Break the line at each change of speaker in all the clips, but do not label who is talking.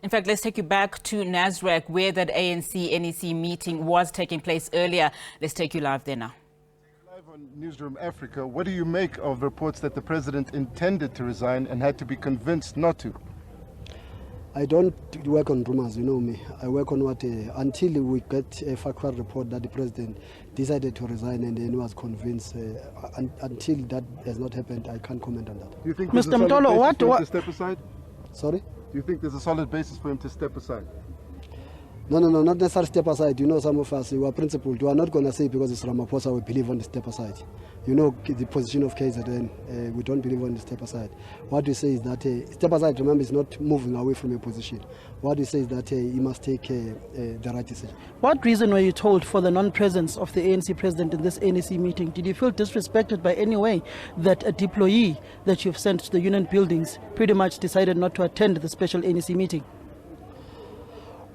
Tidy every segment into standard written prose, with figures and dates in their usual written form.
In fact, let's take you back to Nasrec, where that ANC NEC meeting was taking place earlier. Let's take you live there now.
Live on Newsroom Africa, what do you make of reports that the president intended to resign and had to be convinced not to?
I don't work on rumors, you know me. I work on what, until we get a factual report that the president decided to resign and then was convinced. Until that has not happened, I can't comment on that.
Do you think there's a solid basis for him to step aside?
Sorry?
Do you think there's a solid basis for him to step aside?
No, not necessarily step aside. You know, some of us, we are principled. We are not going to say because it's Ramaphosa we believe on the step aside. You know, the position of KZN, we don't believe on the step aside. What we say is that step aside, remember, is not moving away from your position. What we say is that he must take the right decision.
What reason were you told for the non-presence of the ANC president in this NEC meeting? Did you feel disrespected by any way that a deployee that you've sent to the union buildings pretty much decided not to attend the special NEC meeting?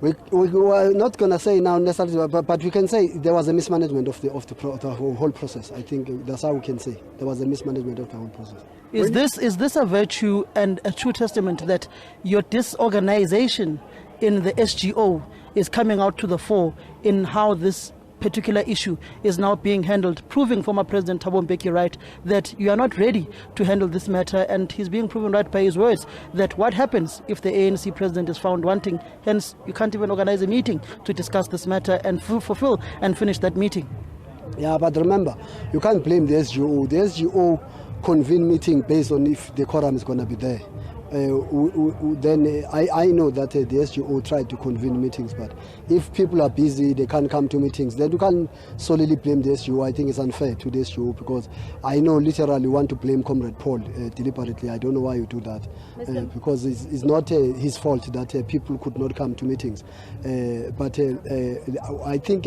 We are not going to say now necessarily, but we can say there was a mismanagement of the whole process. I think that's how we can say there was a mismanagement of the whole process.
Is this a virtue and a true testament that your disorganization in the SGO is coming out to the fore in how this particular issue is now being handled, proving former President Thabo Mbeki right that you are not ready to handle this matter, and he's being proven right by his words that what happens if the ANC president is found wanting, hence you can't even organize a meeting to discuss this matter and fulfill and finish that meeting.
Yeah, but remember, you can't blame the SGO. The SGO convene meeting based on if the quorum is going to be there. Then I know that the SGO tried to convene meetings, but if people are busy, they can't come to meetings, then you can't solely blame the SGO. I think it's unfair to the SGO because I know literally you want to blame Comrade Paul deliberately. I don't know why you do that, because it's not his fault that people could not come to meetings. But I think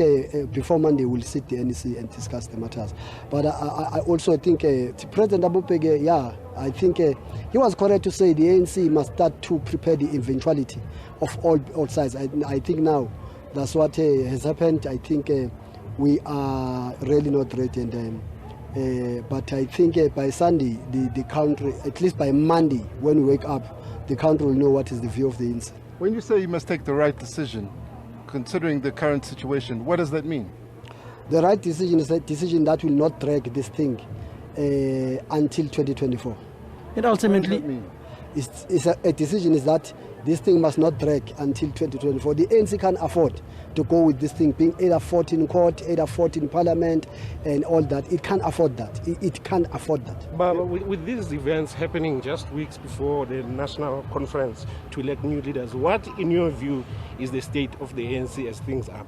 before Monday we'll sit the NEC and discuss the matters. But I also think President Thabo Mbeki, yeah, I think he was correct to say the ANC must start to prepare the eventuality of all sides. I think now that's what has happened. I think we are really not ready. And, but I think by Sunday, the country, at least by Monday, when we wake up, the country will know what is the view of the ANC.
When you say you must take the right decision, considering the current situation, what does that mean?
The right decision is a decision that will not drag this thing until 2024.
It ultimately
is a decision is that this thing must not drag until 2024. The ANC can't afford to go with this thing being either fought in court, either fought in parliament and all that. It can't afford that. It can't afford that.
But with these events happening just weeks before the national conference to elect new leaders, what in your view is the state of the ANC as things are?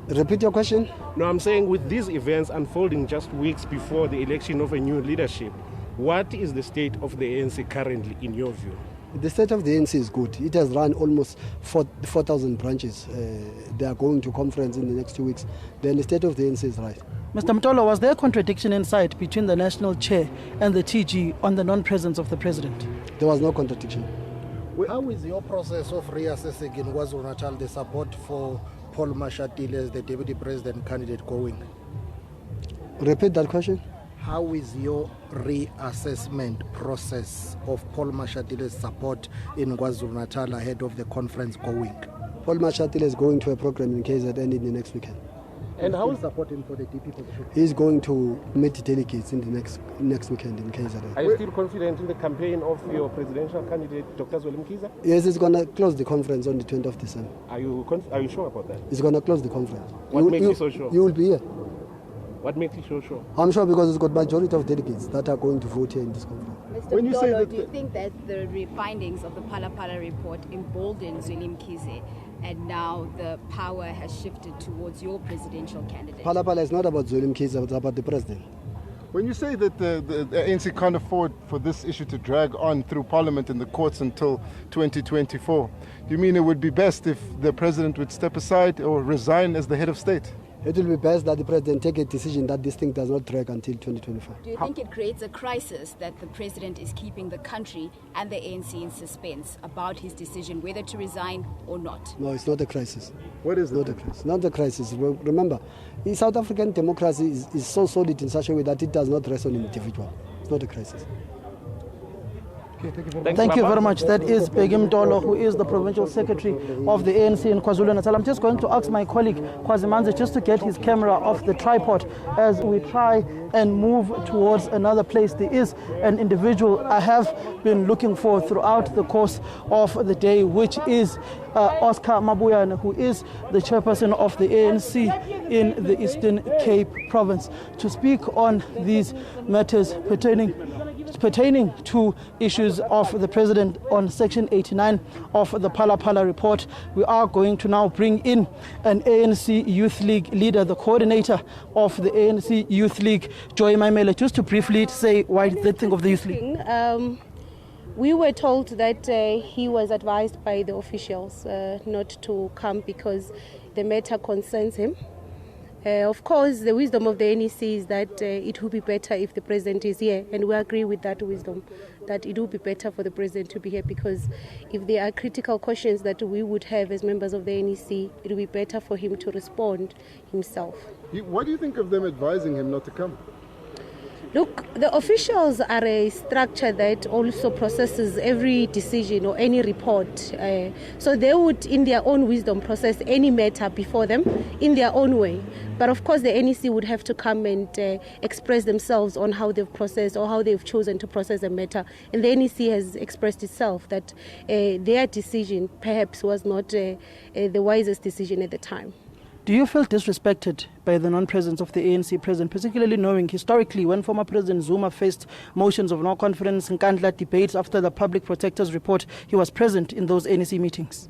Repeat your question?
No, I'm saying with these events unfolding just weeks before the election of a new leadership, what is the state of the ANC currently in your view?
The state of the ANC is good. It has run almost 4,000 branches. They are going to conference in the next 2 weeks. Then the state of the ANC is right.
Mr. Mtolo, was there a contradiction in sight between the national chair and the TG on the non-presence of the president?
There was no contradiction.
How is your process of reassessing in KwaZulu-Natal the support for Paul Mashatile as the deputy president candidate going?
Repeat that question.
How is your reassessment process of Paul Mashatile's support in KwaZulu-Natal ahead of the conference going?
Paul Mashatile is going to a program in KZN in the next weekend.
And how is support him for the DP position?
He's going to meet delegates in the next weekend in KZN.
Are you still confident in the campaign of your presidential candidate, Dr. Zweli Mkhize?
Yes, he's going to close the conference on the 20th of December.
Are you sure about that?
He's going to close the conference.
What makes you so sure?
You will be here.
What makes you so sure?
I'm sure because it's got majority of delegates that are going to vote here in this conference.
Mr. Mtolo, do you think that the findings of the Phala report emboldened Zweli Mkhize and now the power has shifted towards your presidential candidate?
Phala is not about Zweli Mkhize, it's about the president.
When you say that the ANC can't afford for this issue to drag on through Parliament and the courts until 2024, do you mean it would be best if the president would step aside or resign as the head of state?
It will be best that the president take a decision that this thing does not drag until 2024.
Do you think it creates a crisis that the president is keeping the country and the ANC in suspense about his decision whether to resign or not?
No, it's not a crisis.
What is
not a crisis? Not a crisis. Remember, in South African democracy is so solid in such a way that it does not rest on an individual. It's not a crisis.
Thank you very much. That is Begim Dolo, who is the Provincial Secretary of the ANC in KwaZulu-Natal. I'm just going to ask my colleague Kwazimanzi just to get his camera off the tripod as we try and move towards another place. There is an individual I have been looking for throughout the course of the day, which is Oscar Mabuyane, who is the chairperson of the ANC in the Eastern Cape province, to speak on these matters pertaining to issues of the president on Section 89 of the Pala report. We are going to now bring in an ANC Youth League leader, the coordinator of the ANC Youth League, Joy Maimele, just to briefly say why they think of the Youth League.
We were told that he was advised by the officials not to come because the matter concerns him. Of course, the wisdom of the NEC is that it would be better if the president is here, and we agree with that wisdom, that it would be better for the president to be here, because if there are critical questions that we would have as members of the NEC, it would be better for him to respond himself.
What do you think of them advising him not to come?
Look, the officials are a structure that also processes every decision or any report. So they would, in their own wisdom, process any matter before them in their own way. But of course, the NEC would have to come and express themselves on how they've processed or how they've chosen to process a matter. And the NEC has expressed itself that their decision perhaps was not the wisest decision at the time.
Do you feel disrespected by the non-presence of the ANC president, particularly knowing historically when former President Zuma faced motions of no confidence and Nkandla debates after the Public Protector's report, he was present in those ANC meetings?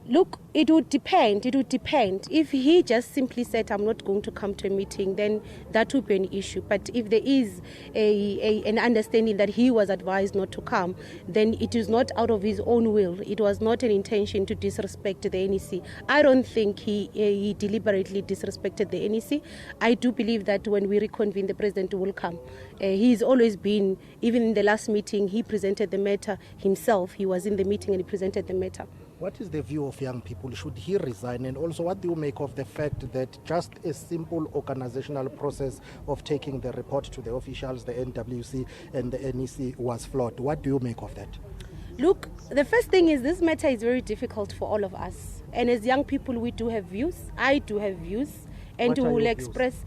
Look, it would depend. It would depend. If he just simply said, I'm not going to come to a meeting, then that would be an issue. But if there is an understanding that he was advised not to come, then it is not out of his own will. It was not an intention to disrespect the NEC. I don't think he deliberately disrespected the NEC. I do believe that when we reconvene, the president will come. He's always been, even in the last meeting, he presented the matter himself. He was in the meeting and he presented the matter.
What is the view of young people? Should he resign? And also, what do you make of the fact that just a simple organizational process of taking the report to the officials, the NWC and the NEC was flawed? What do you make of that?
Look, the first thing is this matter is very difficult for all of us. And as young people, we do have views. I do have views. And we'll express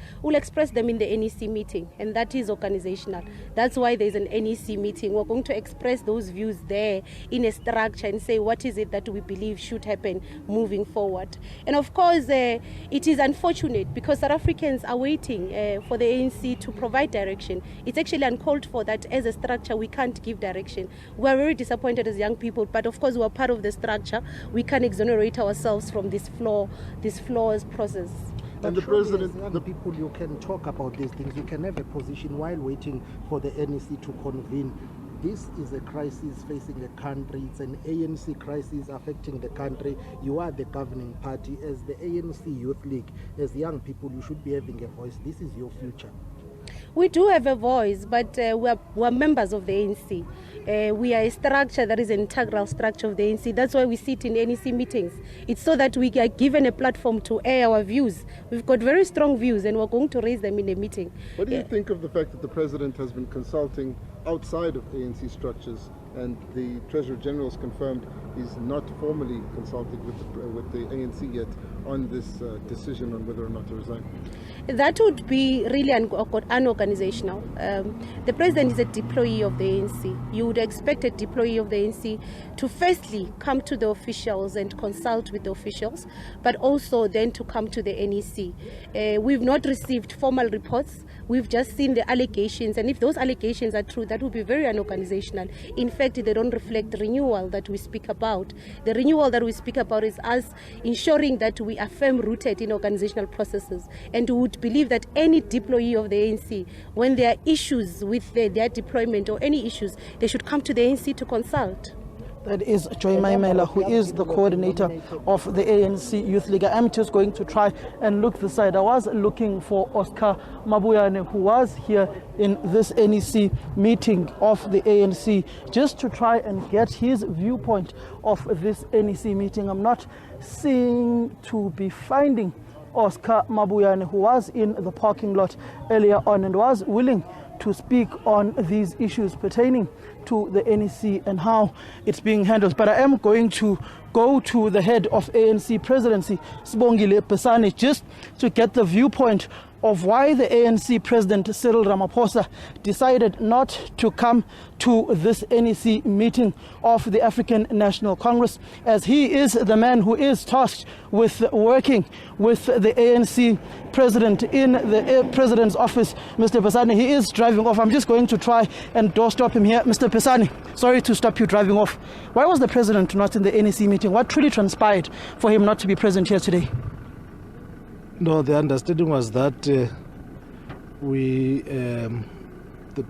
them in the NEC meeting, and that is organizational. That's why there's an NEC meeting. We're going to express those views there in a structure and say what is it that we believe should happen moving forward. And of course, it is unfortunate because South Africans are waiting for the ANC to provide direction. It's actually uncalled for that as a structure we can't give direction. We're very disappointed as young people, but of course we're part of the structure. We can't exonerate ourselves from this flawless process.
And the president,
the people, you can talk about these things. You can have a position while waiting for the NEC to convene. This is a crisis facing the country. It's an ANC crisis affecting the country. You are the governing party. As the ANC Youth League, as young people, you should be having a voice. This is your future.
We do have a voice, but we're members of the ANC. We are a structure that is an integral structure of the ANC. That's why we sit in NEC meetings. It's so that we are given a platform to air our views. We've got very strong views and we're going to raise them in a meeting.
What do you think of the fact that the president has been consulting outside of ANC structures, and the Treasurer General has confirmed he's not formally consulted with the ANC yet on this decision on whether or not to resign?
That would be really unorganizational. The president is a deployee of the ANC. You would expect a deployee of the ANC to firstly come to the officials and consult with the officials, but also then to come to the NEC. We've not received formal reports. We've just seen the allegations, and if those allegations are true, that would be very unorganizational. In fact, they don't reflect the renewal that we speak about. The renewal that we speak about is us ensuring that we are firm-rooted in organizational processes, and we would believe that any deployee of the ANC, when there are issues with their deployment or any issues, they should come to the ANC to consult.
That is Joy Maimela, who is the coordinator of the ANC Youth League. I'm just going to try and look this side. I was looking for Oscar Mabuyane, who was here in this NEC meeting of the ANC, just to try and get his viewpoint of this NEC meeting. I'm not seeing to be finding Oscar Mabuyane, who was in the parking lot earlier on and was willing to speak on these issues pertaining to the NEC and how it's being handled. But I am going to go to the head of ANC presidency, Sibongile Pesane, just to get the viewpoint of why the ANC President Cyril Ramaphosa decided not to come to this NEC meeting of the African National Congress, as he is the man who is tasked with working with the ANC President in the President's office. Mr. Pesane, he is driving off. I'm just going to try and doorstop him here. Mr. Pesane, sorry to stop you driving off. Why was the President not in the NEC meeting? What truly transpired for him not to be present here today?
No, the understanding was that the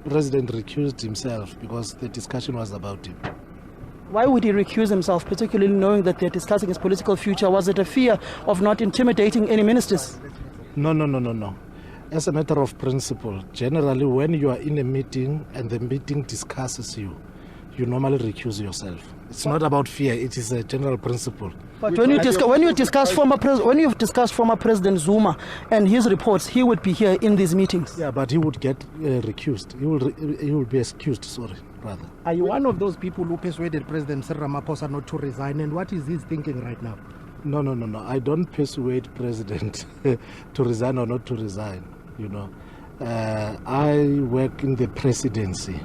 president recused himself because the discussion was about him.
Why would he recuse himself, particularly knowing that they're discussing his political future? Was it a fear of not intimidating any ministers?
No. As a matter of principle, generally when you are in a meeting and the meeting discusses you, you normally recuse yourself. It's not about fear, it is a general principle.
But when you discuss former President Zuma and his reports, he would be here in these meetings.
Yeah, but he would get recused. He will be excused, rather.
Are you one of those people who persuaded President Cyril Ramaphosa not to resign, and what is he thinking right now?
No. I don't persuade President to resign or not to resign, you know. I work in the presidency.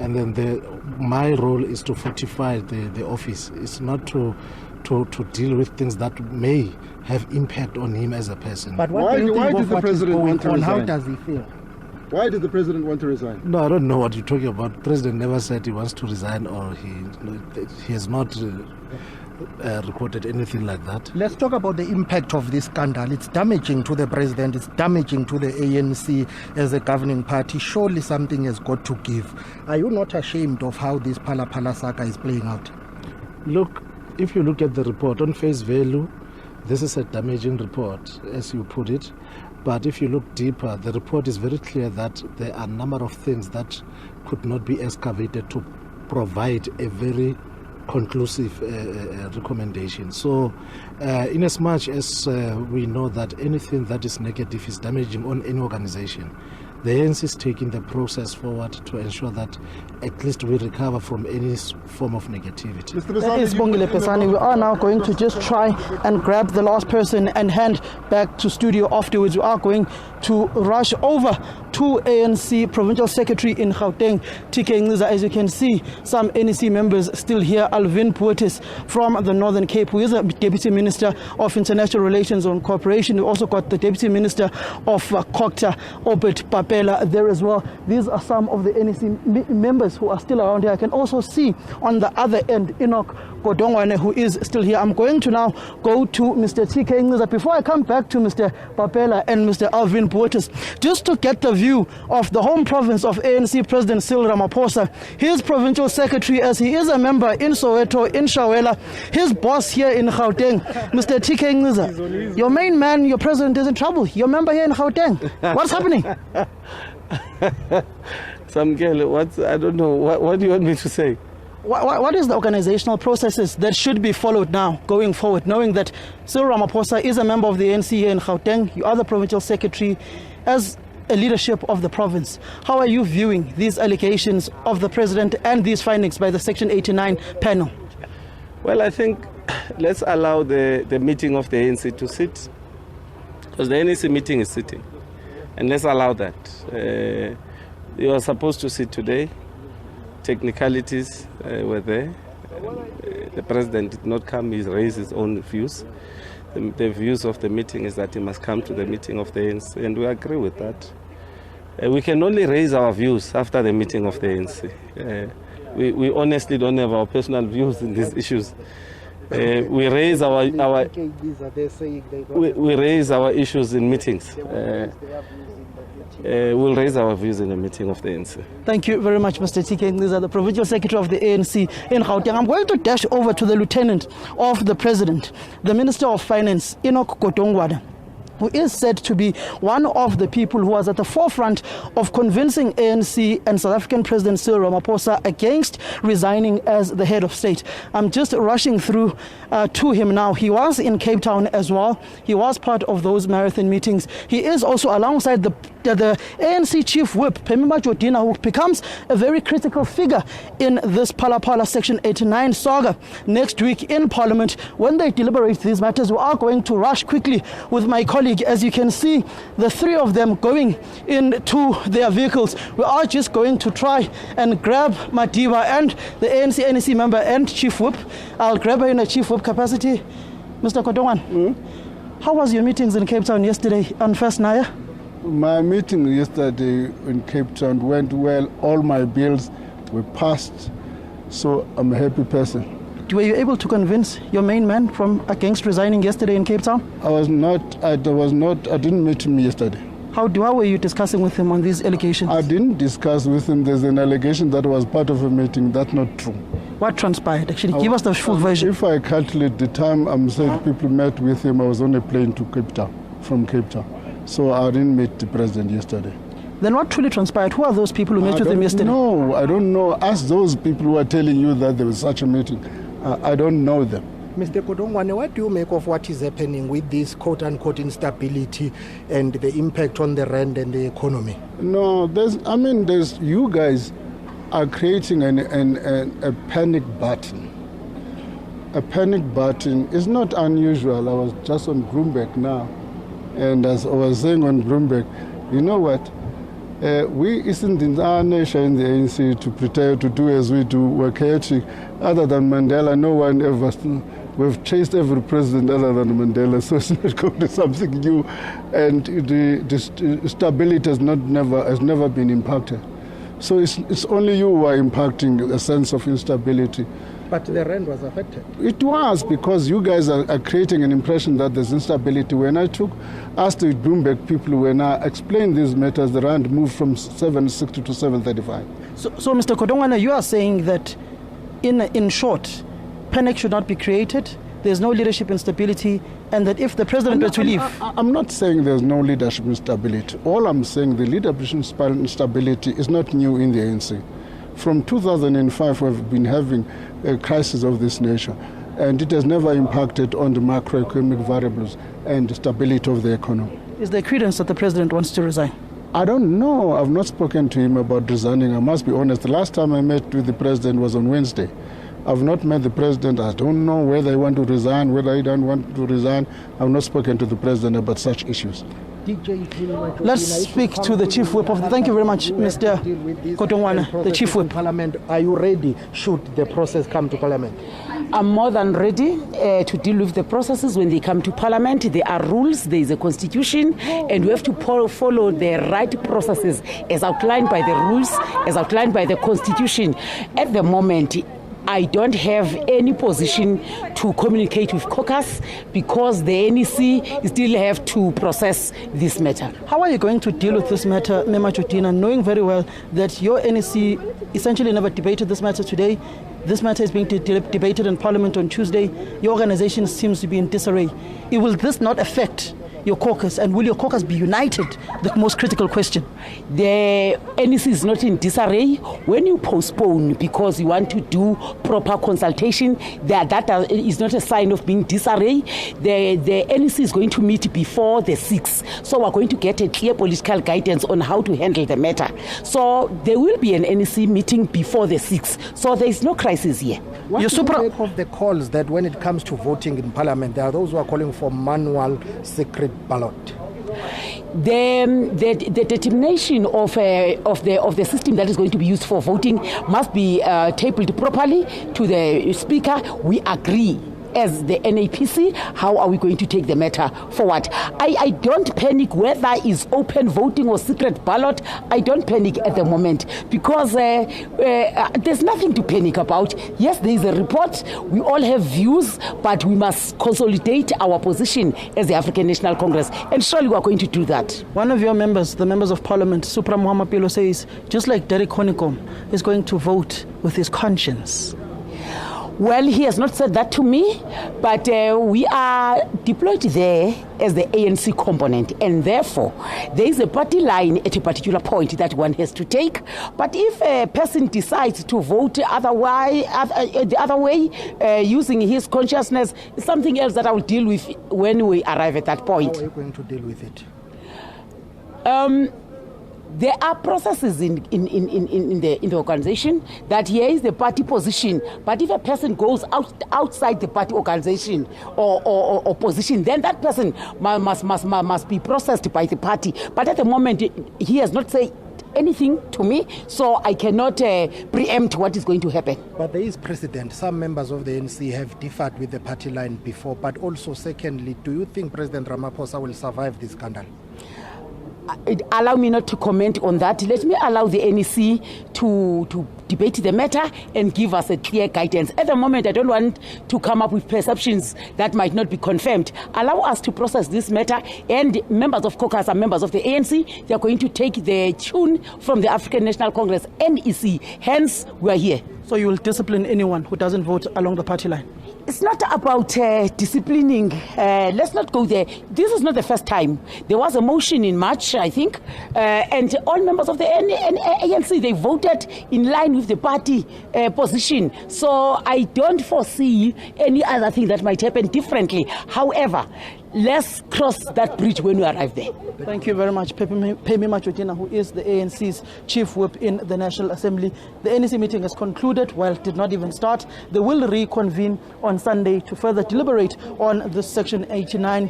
And then my role is to fortify the office. It's not to deal with things that may have impact on him as a person.
But why did the president want to resign? How does he feel?
Why did the president want to resign?
No, I don't know what you're talking about. The president never said he wants to resign, or he has not reported anything like that.
Let's talk about the impact of this scandal. It's damaging to the president, it's damaging to the ANC as a governing party. Surely something has got to give. Are you not ashamed of how this Pala saga is playing out?
Look, if you look at the report on face value, this is a damaging report, as you put it. But if you look deeper, the report is very clear that there are a number of things that could not be excavated to provide a very conclusive recommendation. So in as much as we know that anything that is negative is damaging on any organization, the ANC is taking the process forward to ensure that at least we recover from any form of negativity.
That is Bongile Pesane. We are now going to just try and grab the last person and hand back to studio afterwards. We are going to rush over to ANC Provincial Secretary in Gauteng, TK Ngiza. As you can see, some NEC members still here. Alvin Puertes from the Northern Cape, who is a Deputy Minister of International Relations and Cooperation. We've also got the Deputy Minister of COCTA, Obert Papela, there as well. These are some of the NEC members who are still around here. I can also see on the other end Enoch Godongwane, who is still here. I'm going to now go to Mr. TK Ngiza before I come back to Mr. Papela and Mr. Alvin Puertes, just to get the view of the home province of ANC President Cyril Ramaphosa, his provincial secretary, as he is a member in Soweto, in Shawela, his boss here in Gauteng. Mr. TK Ngiza, your main man, your president, is in trouble. Your member here in Gauteng. What's happening?
Samkele, I don't know. What do you want me to say?
What is the organizational processes that should be followed now, going forward, knowing that Cyril Ramaphosa is a member of the ANC here in Gauteng, you are the provincial secretary, as a leadership of the province? How are you viewing these allegations of the president and these findings by the Section 89 panel?
Well, I think let's allow the meeting of the ANC to sit, because the NEC meeting is sitting, and let's allow that. You are supposed to sit today. Technicalities were there. The president did not come. He raised his own views. The views of the meeting is that he must come to the meeting of the ANC, and we agree with that. We can only raise our views after the meeting of the ANC. We honestly don't have our personal views in these issues. We raise our issues in meetings. We'll raise our views in the meeting of the ANC.
Thank you very much, Mr. TK. These are the Provincial Secretary of the ANC in Gauteng. I'm going to dash over to the Lieutenant of the President, the Minister of Finance, Enoch Godongwane, who is said to be one of the people who was at the forefront of convincing ANC and South African President Cyril Ramaphosa against resigning as the head of state. I'm just rushing through to him now. He was in Cape Town as well. He was part of those marathon meetings. He is also alongside the the ANC chief whip, Pemima Jodina, who becomes a very critical figure in this Pala Section 89 saga next week in Parliament. When they deliberate these matters, we are going to rush quickly with my colleague. As you can see, the three of them going into their vehicles. We are just going to try and grab Madiba and the ANC NEC member and chief whip. I'll grab her in a chief whip capacity. Mr. Kodongwana, how was your meetings in Cape Town yesterday on First Naya?
My meeting yesterday in Cape Town went well. All my bills were passed, so I'm a happy person.
Were you able to convince your main man from against resigning yesterday in Cape Town?
I didn't meet him yesterday.
How were you discussing with him on these allegations?
I didn't discuss with him. There's an allegation that was part of a meeting. That's not true.
What transpired? Actually, give us the full version.
If I calculate the time I'm saying people met with him, I was on a plane to Cape Town, from Cape Town. So I didn't meet the president yesterday.
Then what truly transpired? Who are those people who met with him yesterday?
No, I don't know. Ask those people who are telling you that there was such a meeting. I don't know them.
Mr. Kodongwane, what do you make of what is happening with this quote-unquote instability and the impact on the rand and the economy?
No, you guys are creating a panic button. A panic button is not unusual. I was just on Bloomberg now, and as I was saying on Bloomberg, you know what? We isn't in our nation in the ANC to pretend to do as we do. We're chaotic. Other than Mandela, no one ever. We've chased every president other than Mandela, so it's not going to something new. And the stability has never been impacted. So it's only you who are impacting a sense of instability.
But the rand was affected.
It was, because you guys are creating an impression that there's instability. When I asked the Bloomberg people, when I explained these matters, the rand moved from 760 to 735.
So Mr. Kodongwana, you are saying that, in short, panic should not be created, there's no leadership instability, and that if the president were to leave...
I'm not saying there's no leadership instability. All I'm saying, the leadership instability is not new in the ANC. From 2005, we've been having a crisis of this nature, and it has never impacted on the macroeconomic variables and the stability of the economy.
Is there credence that the president wants to resign?
I don't know. I've not spoken to him about resigning. I must be honest. The last time I met with the president was on Wednesday. I've not met the president. I don't know whether he wants to resign, whether he don't want to resign. I've not spoken to the president about such issues.
Let's speak to the chief whip of the... Thank you very much, Mr. Kodongwana, the chief whip.
Parliament, are you ready should the process come to Parliament?
I'm more than ready to deal with the processes when they come to Parliament. There are rules, there is a constitution, and we have to follow the right processes as outlined by the rules, as outlined by the constitution. At the moment, I don't have any position to communicate with caucus because the NEC still have to process this matter.
How are you going to deal with this matter, Mema Jodina, knowing very well that your NEC essentially never debated this matter today? This matter is being debated in Parliament on Tuesday. Your organization seems to be in disarray. Will this not affect your caucus, and will your caucus be united? The most critical question.
The NEC is not in disarray. When you postpone because you want to do proper consultation, that is not a sign of being disarray. The NEC is going to meet before the 6th, so we're going to get a clear political guidance on how to handle the matter. So there will be an NEC meeting before the 6th, so there is no crisis here.
What do you make of the calls that when it comes to voting in Parliament, there are those who are calling for manual secret ballot?
The determination of the system that is going to be used for voting must be tabled properly to the Speaker. We agree. As the NAPC, how are we going to take the matter forward? I don't panic whether it's open voting or secret ballot. I don't panic at the moment because there's nothing to panic about. Yes, there is a report. We all have views, but we must consolidate our position as the African National Congress, and surely we are going to do that.
One of your members, the members of Parliament, Supra Muhammad Pilo, says just like Derek Honeycomb is going to vote with his conscience.
Well, he has not said that to me, but we are deployed there as the ANC component, and therefore there is a party line at a particular point that one has to take. But if a person decides to vote the other way, using his consciousness, it's something else that I will deal with when we arrive at that point.
How are you going to deal with it?
There are processes in the organization that here is the party position. But if a person goes outside the party organization or position, then that person must be processed by the party. But at the moment, he has not said anything to me, so I cannot preempt what is going to happen.
But there is precedent. Some members of the ANC have differed with the party line before. But also, secondly, do you think President Ramaphosa will survive this scandal?
Allow me not to comment on that. Let me allow the NEC to debate the matter and give us a clear guidance. At the moment, I don't want to come up with perceptions that might not be confirmed. Allow us to process this matter, and members of caucus are members of the ANC. They are going to take the tune from the African National Congress, NEC. Hence, we are here.
So you will discipline anyone who doesn't vote along the party line?
It's not about disciplining. Let's not go there. This is not the first time. There was a motion in March, I think, and all members of the ANC, they voted in line with the party position. So I don't foresee any other thing that might happen differently. However, let's cross that bridge when we arrive there.
Thank you very much, Pemi Machotina, who is the ANC's chief whip in the National Assembly. The ANC meeting has concluded, well, it did not even start. They will reconvene on Sunday to further deliberate on the Section 89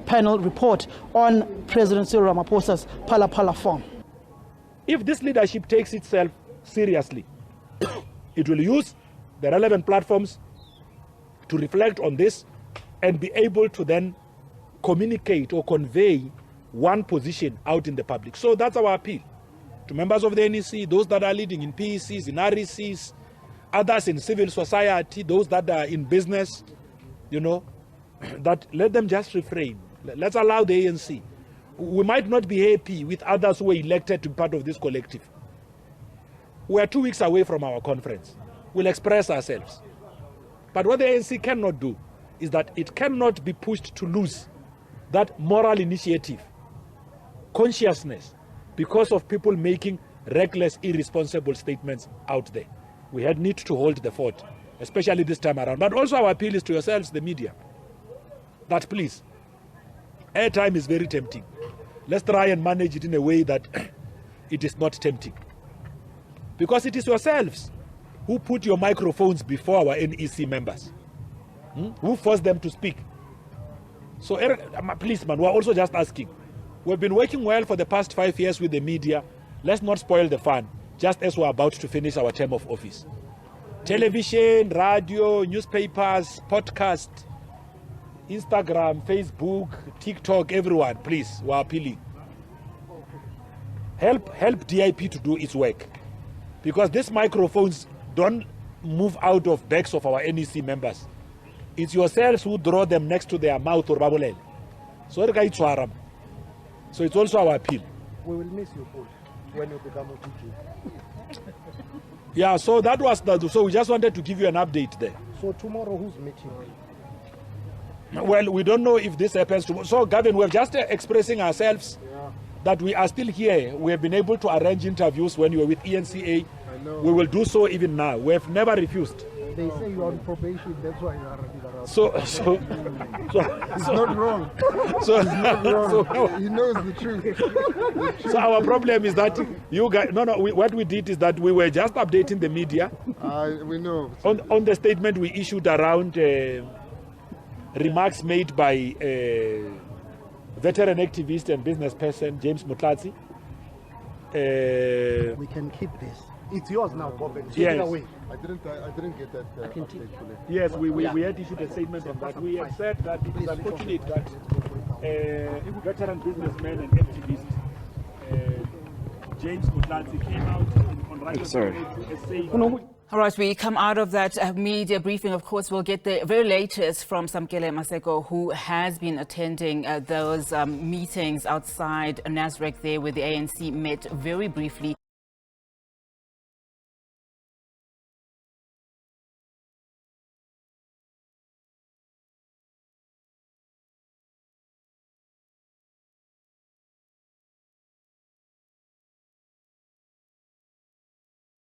panel report on President Cyril Ramaphosa's Phala form.
If this leadership takes itself seriously, it will use the relevant platforms to reflect on this and be able to then communicate or convey one position out in the public. So that's our appeal to members of the NEC, those that are leading in PECs, in RECs, others in civil society, those that are in business, that let them just refrain. Let's allow the ANC. We might not be happy with others who were elected to be part of this collective. We are 2 weeks away from our conference. We'll express ourselves. But what the ANC cannot do is that it cannot be pushed to lose that moral initiative, consciousness, because of people making reckless, irresponsible statements out there. We had need to hold the fort, especially this time around. But also our appeal is to yourselves, the media, that please, airtime is very tempting. Let's try and manage it in a way that it is not tempting. Because it is yourselves who put your microphones before our NEC members. Who forced them to speak? So, please, man, we're also just asking. We've been working well for the past 5 years with the media. Let's not spoil the fun, just as we're about to finish our term of office. Television, radio, newspapers, podcast, Instagram, Facebook, TikTok, everyone, please, we're appealing. Help DIP to do its work. Because these microphones don't move out of backs of our NEC members. It's yourselves who draw them next to their mouth or babulel. So it's also our appeal.
We will miss you, Paul, when you become OTG.
Yeah, so that was so we just wanted to give you an update there.
So tomorrow, who's meeting?
Well, we don't know if this happens tomorrow. So, Gavin, we're just expressing ourselves that we are still here. We have been able to arrange interviews when you were with ENCA. We will do so even now. We have never refused.
They say you're on probation, that's why you're running around.
So
it's not wrong.
So,
it's not wrong. He knows the truth.
So our problem is that you guys, what we did is that we were just updating the media.
We know.
On the statement we issued around remarks made by veteran activist and business person James Mutlatsi.
We can keep this. It's yours now, Bob.
Yes.
Away.
I didn't get that update fully.
Yes, we had issued a statement on that. We have said that it is unfortunate that veteran businessman and activist James Mutlatsi came out on record to say.
All right, we come out of that media briefing. Of course, we'll get the very latest from Samkele Maseko, who has been attending those meetings outside Nasrec there, where the ANC met very briefly.